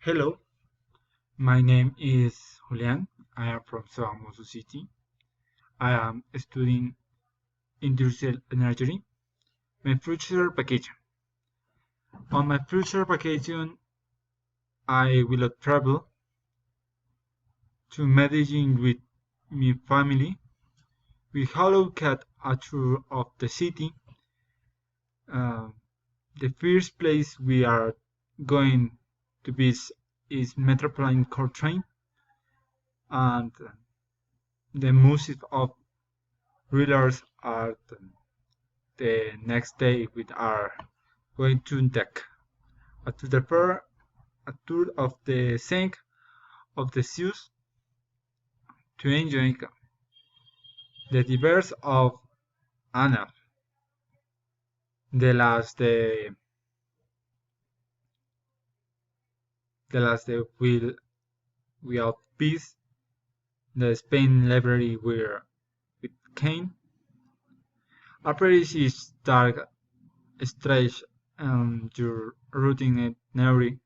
Hello, my name is Julian. I am from Sogamoso City. I am studying industrial energy. My future vacation. On my future vacation, I will travel to Medellin with my family. We will look at a tour of the city. Uh, the first place we are going to visit is Metropolitan Core Train and the Museum of Rulers Art. The next day we are going to take to the fair, a tour of the sink of the Zeus to enjoy the diverse of Anna. The last day we have peace the Spain library where with Kane. Apparently is dark stretch your routine at Neri